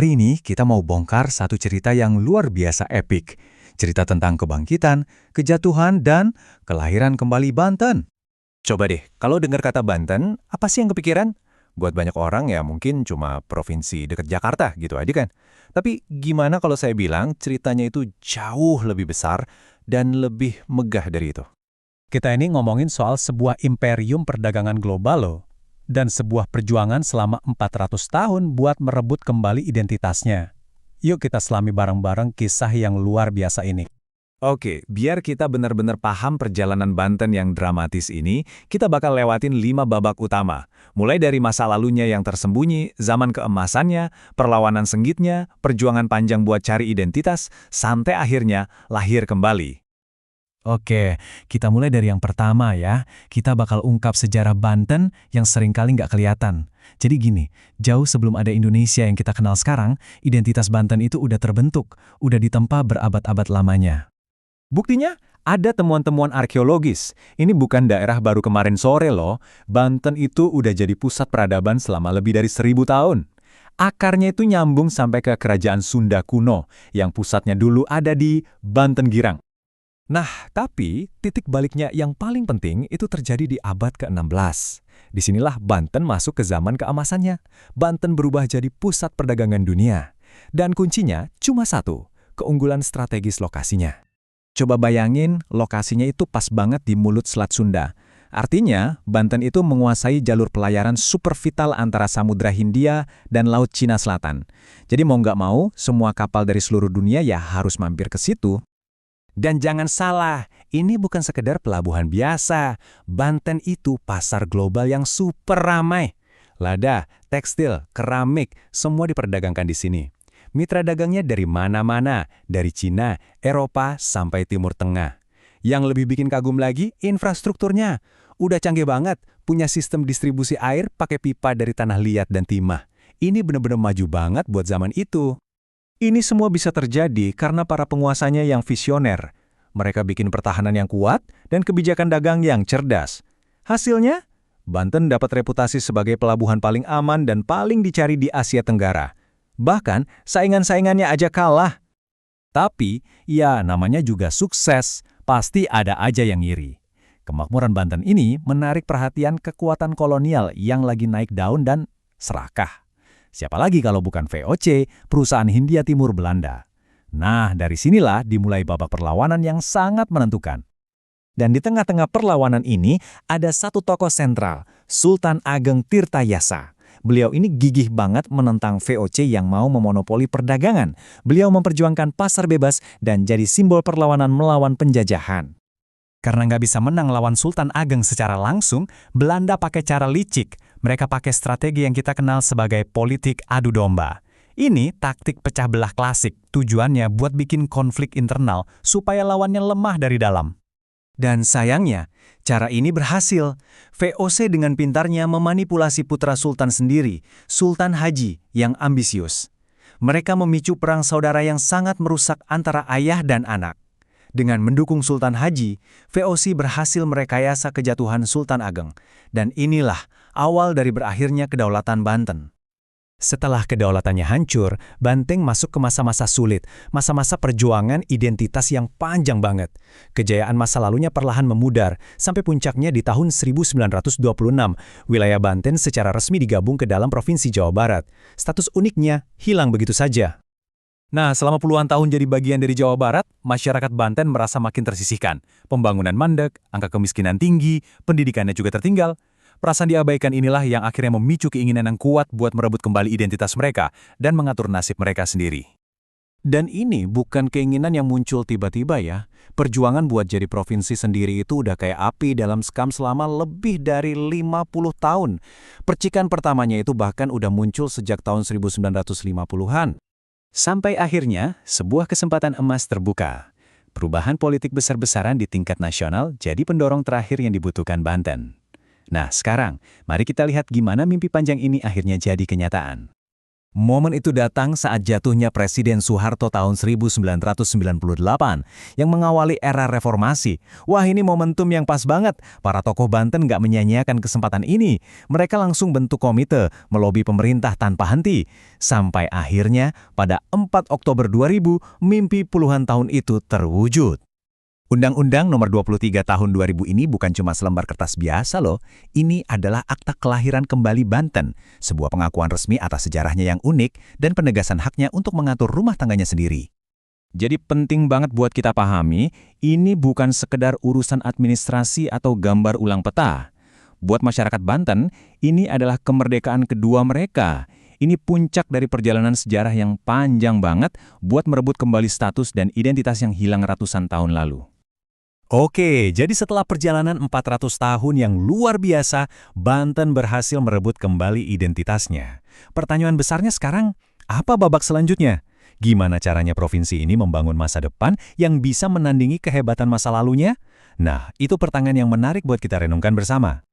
Hari ini kita mau bongkar satu cerita yang luar biasa epik. Cerita tentang kebangkitan, kejatuhan, dan kelahiran kembali Banten. Coba deh, kalau dengar kata Banten, apa sih yang kepikiran? Buat banyak orang ya mungkin cuma provinsi dekat Jakarta gitu aja kan. Tapi gimana kalau saya bilang ceritanya itu jauh lebih besar dan lebih megah dari itu? Kita ini ngomongin soal sebuah imperium perdagangan global loh. Dan sebuah perjuangan selama 400 tahun buat merebut kembali identitasnya. Yuk kita selami bareng-bareng kisah yang luar biasa ini. Oke, biar kita benar-benar paham perjalanan Banten yang dramatis ini, kita bakal lewatin 5 babak utama. Mulai dari masa lalunya yang tersembunyi, zaman keemasannya, perlawanan senggitnya, perjuangan panjang buat cari identitas, sampai akhirnya lahir kembali. Oke, kita mulai dari yang pertama ya. Kita bakal ungkap sejarah Banten yang seringkali nggak kelihatan. Jadi gini, jauh sebelum ada Indonesia yang kita kenal sekarang, identitas Banten itu udah terbentuk, udah ditempa berabad-abad lamanya. Buktinya, ada temuan-temuan arkeologis. Ini bukan daerah baru kemarin sore loh. Banten itu udah jadi pusat peradaban selama lebih dari 1000 tahun. Akarnya itu nyambung sampai ke kerajaan Sunda kuno, yang pusatnya dulu ada di Banten Girang. Nah, tapi titik baliknya yang paling penting itu terjadi di abad ke-16. Disinilah Banten masuk ke zaman keemasannya. Banten berubah jadi pusat perdagangan dunia. Dan kuncinya cuma satu, keunggulan strategis lokasinya. Coba bayangin, lokasinya itu pas banget di mulut Selat Sunda. Artinya, Banten itu menguasai jalur pelayaran super vital antara Samudra Hindia dan Laut Cina Selatan. Jadi mau nggak mau, semua kapal dari seluruh dunia ya harus mampir ke situ. Dan jangan salah, ini bukan sekedar pelabuhan biasa. Banten itu pasar global yang super ramai. Lada, tekstil, keramik, semua diperdagangkan di sini. Mitra dagangnya dari mana-mana, dari Cina, Eropa, sampai Timur Tengah. Yang lebih bikin kagum lagi, infrastrukturnya. Udah canggih banget, punya sistem distribusi air pakai pipa dari tanah liat dan timah. Ini benar-benar maju banget buat zaman itu. Ini semua bisa terjadi karena para penguasanya yang visioner. Mereka bikin pertahanan yang kuat dan kebijakan dagang yang cerdas. Hasilnya, Banten dapat reputasi sebagai pelabuhan paling aman dan paling dicari di Asia Tenggara. Bahkan, saingan-saingannya aja kalah. Tapi, ya namanya juga sukses, pasti ada aja yang iri. Kemakmuran Banten ini menarik perhatian kekuatan kolonial yang lagi naik daun dan serakah. Siapa lagi kalau bukan VOC, perusahaan Hindia Timur Belanda. Nah, dari sinilah dimulai babak perlawanan yang sangat menentukan. Dan di tengah-tengah perlawanan ini, ada satu tokoh sentral, Sultan Ageng Tirtayasa. Beliau ini gigih banget menentang VOC yang mau memonopoli perdagangan. Beliau memperjuangkan pasar bebas dan jadi simbol perlawanan melawan penjajahan. Karena nggak bisa menang lawan Sultan Ageng secara langsung, Belanda pakai cara licik. Mereka pakai strategi yang kita kenal sebagai politik adu domba. Ini taktik pecah belah klasik, tujuannya buat bikin konflik internal supaya lawannya lemah dari dalam. Dan sayangnya, cara ini berhasil. VOC dengan pintarnya memanipulasi putra Sultan sendiri, Sultan Haji, yang ambisius. Mereka memicu perang saudara yang sangat merusak antara ayah dan anak. Dengan mendukung Sultan Haji, VOC berhasil merekayasa kejatuhan Sultan Ageng. Dan inilah awal dari berakhirnya kedaulatan Banten. Setelah kedaulatannya hancur, Banten masuk ke masa-masa sulit, masa-masa perjuangan identitas yang panjang banget. Kejayaan masa lalunya perlahan memudar, sampai puncaknya di tahun 1926. Wilayah Banten secara resmi digabung ke dalam Provinsi Jawa Barat. Status uniknya hilang begitu saja. Nah, selama puluhan tahun jadi bagian dari Jawa Barat, masyarakat Banten merasa makin tersisihkan. Pembangunan mandek, angka kemiskinan tinggi, pendidikannya juga tertinggal. Perasaan diabaikan inilah yang akhirnya memicu keinginan yang kuat buat merebut kembali identitas mereka dan mengatur nasib mereka sendiri. Dan ini bukan keinginan yang muncul tiba-tiba ya. Perjuangan buat jadi provinsi sendiri itu udah kayak api dalam sekam selama lebih dari 50 tahun. Percikan pertamanya itu bahkan udah muncul sejak tahun 1950-an. Sampai akhirnya, sebuah kesempatan emas terbuka. Perubahan politik besar-besaran di tingkat nasional jadi pendorong terakhir yang dibutuhkan Banten. Nah, sekarang, mari kita lihat gimana mimpi panjang ini akhirnya jadi kenyataan. Momen itu datang saat jatuhnya Presiden Soeharto tahun 1998 yang mengawali era reformasi. Wah, ini momentum yang pas banget. Para tokoh Banten nggak menyia-nyiakan kesempatan ini. Mereka langsung bentuk komite, melobi pemerintah tanpa henti. Sampai akhirnya pada 4 Oktober 2000, mimpi puluhan tahun itu terwujud. Undang-Undang Nomor 23 Tahun 2000 ini bukan cuma selembar kertas biasa loh. Ini adalah akta kelahiran kembali Banten, sebuah pengakuan resmi atas sejarahnya yang unik dan penegasan haknya untuk mengatur rumah tangganya sendiri. Jadi penting banget buat kita pahami, ini bukan sekedar urusan administrasi atau gambar ulang peta. Buat masyarakat Banten, ini adalah kemerdekaan kedua mereka. Ini puncak dari perjalanan sejarah yang panjang banget buat merebut kembali status dan identitas yang hilang ratusan tahun lalu. Oke, jadi setelah perjalanan 400 tahun yang luar biasa, Banten berhasil merebut kembali identitasnya. Pertanyaan besarnya sekarang, apa babak selanjutnya? Gimana caranya provinsi ini membangun masa depan yang bisa menandingi kehebatan masa lalunya? Nah, itu pertanyaan yang menarik buat kita renungkan bersama.